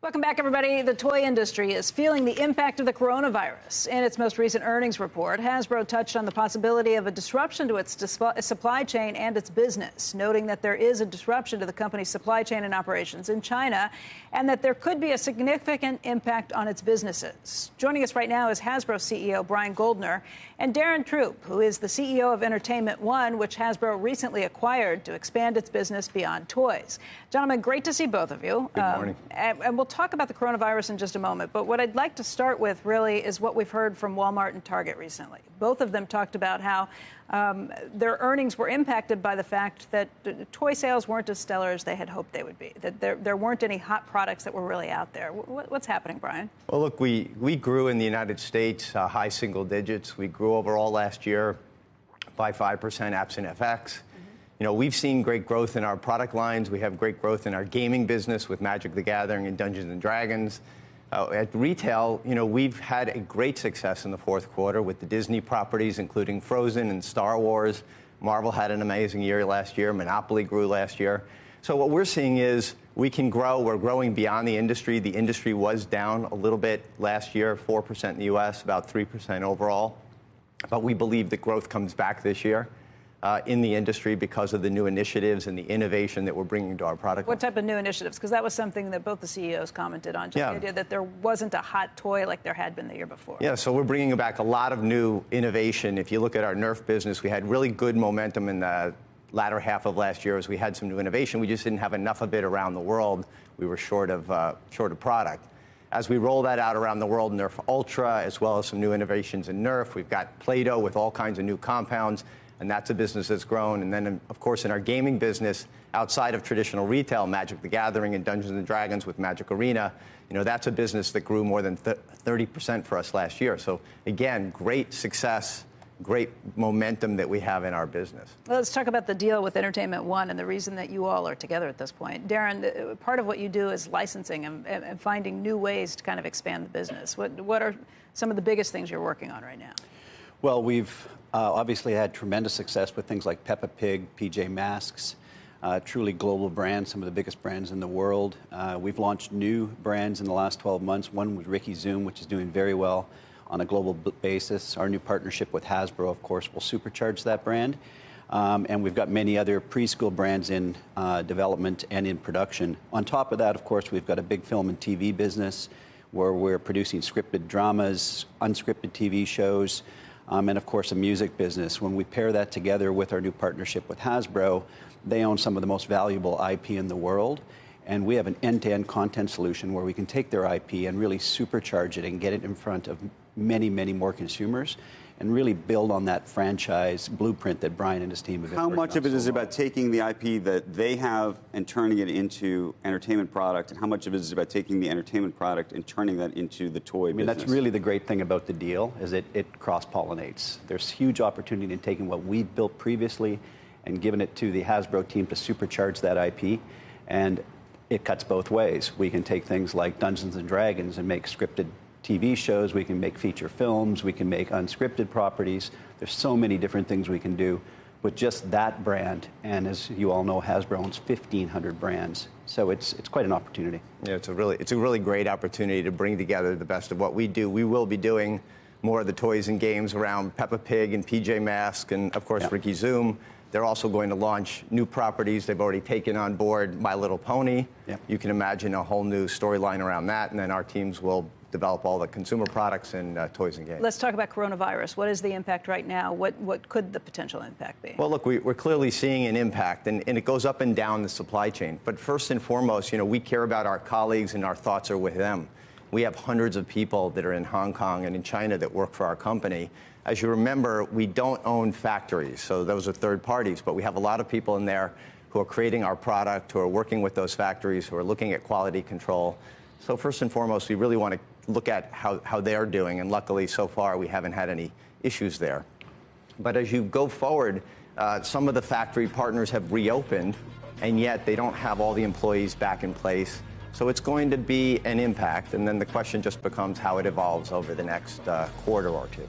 Welcome back, everybody. The toy industry is feeling the impact of the coronavirus. In its most recent earnings report, Hasbro touched on the possibility of a disruption to its supply chain and its business, noting that there is a disruption to the company's supply chain and operations in China, and that there could be a significant impact on its businesses. Joining us right now is Hasbro CEO Brian Goldner and Darren Throop, who is the CEO of Entertainment One, which Hasbro recently acquired to expand its business beyond toys. Gentlemen, great to see both of you. Good morning. And we'll talk about the coronavirus in just a moment, but what I'd like to start with really is what we've heard from Walmart and Target recently. Both of them talked about how their earnings were impacted by the fact that toy sales weren't as stellar as they had hoped they would be, that there weren't any hot products that were really out there. What's happening, Brian? Well, look, we grew in the United States high single digits. We grew overall last year by 5% absent FX. You know, we've seen great growth in our product lines. We have great growth in our gaming business with Magic the Gathering and Dungeons and Dragons. At retail, you know, we've had a great success in the fourth quarter with the Disney properties, including Frozen and Star Wars. Marvel had an amazing year last year. Monopoly grew last year. So what we're seeing is we can grow. We're growing beyond the industry. The industry was down a little bit last year, 4% in the U.S., about 3% overall. But we believe that growth comes back this year in the industry because of the new initiatives and the innovation that we're bringing to our product. What type of new initiatives? Because that was something that both the CEOs commented on, just the idea that there wasn't a hot toy like there had been the year before. Yeah, so we're bringing back a lot of new innovation. If you look at our Nerf business, we had really good momentum in the latter half of last year as we had some new innovation. We just didn't have enough of it around the world. We were short of product. As we roll that out around the world, Nerf Ultra, as well as some new innovations in Nerf, we've got Play-Doh with all kinds of new compounds, and that's a business that's grown. And then, of course, in our gaming business, outside of traditional retail, Magic the Gathering and Dungeons and Dragons with Magic Arena, you know, that's a business that grew more than 30% for us last year. So, again, great success, great momentum that we have in our business. Well, let's talk about the deal with Entertainment One and the reason that you all are together at this point. Darren, part of what you do is licensing and finding new ways to kind of expand the business. What are some of the biggest things you're working on right now? Well, we've obviously had tremendous success with things like Peppa Pig, PJ Masks, truly global brands, some of the biggest brands in the world. We've launched new brands in the last 12 months. One was Ricky Zoom, which is doing very well on a global basis. Our new partnership with Hasbro, of course, will supercharge that brand. And we've got many other preschool brands in development and in production. On top of that, of course, we've got a big film and TV business where we're producing scripted dramas, unscripted TV shows, and of course a music business. When we pair that together with our new partnership with Hasbro, they own some of the most valuable IP in the world, and we have an end-to-end content solution where we can take their IP and really supercharge it and get it in front of many, many more consumers and really build on that franchise blueprint that Brian and his team have been working on. How much of it is about taking the IP that they have and turning it into entertainment product, and how much of it is about taking the entertainment product and turning that into the toy business? That's really the great thing about the deal, is it cross-pollinates. There's huge opportunity in taking what we've built previously and giving it to the Hasbro team to supercharge that IP, and it cuts both ways. We can take things like Dungeons and Dragons and make scripted TV shows, we can make feature films, we can make unscripted properties. There's so many different things we can do with just that brand. And as you all know, Hasbro owns 1,500 brands. So it's quite an opportunity. Yeah, it's a really great opportunity to bring together the best of what we do. We will be doing more of the toys and games around Peppa Pig and PJ Masks and, of course, Ricky Zoom. They're also going to launch new properties. They've already taken on board My Little Pony. Yep. You can imagine a whole new storyline around that, and then our teams will develop all the consumer products and toys and games. Let's talk about coronavirus. What is the impact right now? What could the potential impact be? Well, look, we're clearly seeing an impact, and it goes up and down the supply chain. But first and foremost, you know, we care about our colleagues, and our thoughts are with them. We have hundreds of people that are in Hong Kong and in China that work for our company. As you remember, we don't own factories, so those are third parties, but we have a lot of people in there who are creating our product, who are working with those factories, who are looking at quality control. So first and foremost, we really want to look at how they're doing, and luckily so far we haven't had any issues there. But as you go forward, some of the factory partners have reopened, and yet they don't have all the employees back in place. So it's going to be an impact, and then the question just becomes how it evolves over the next quarter or two.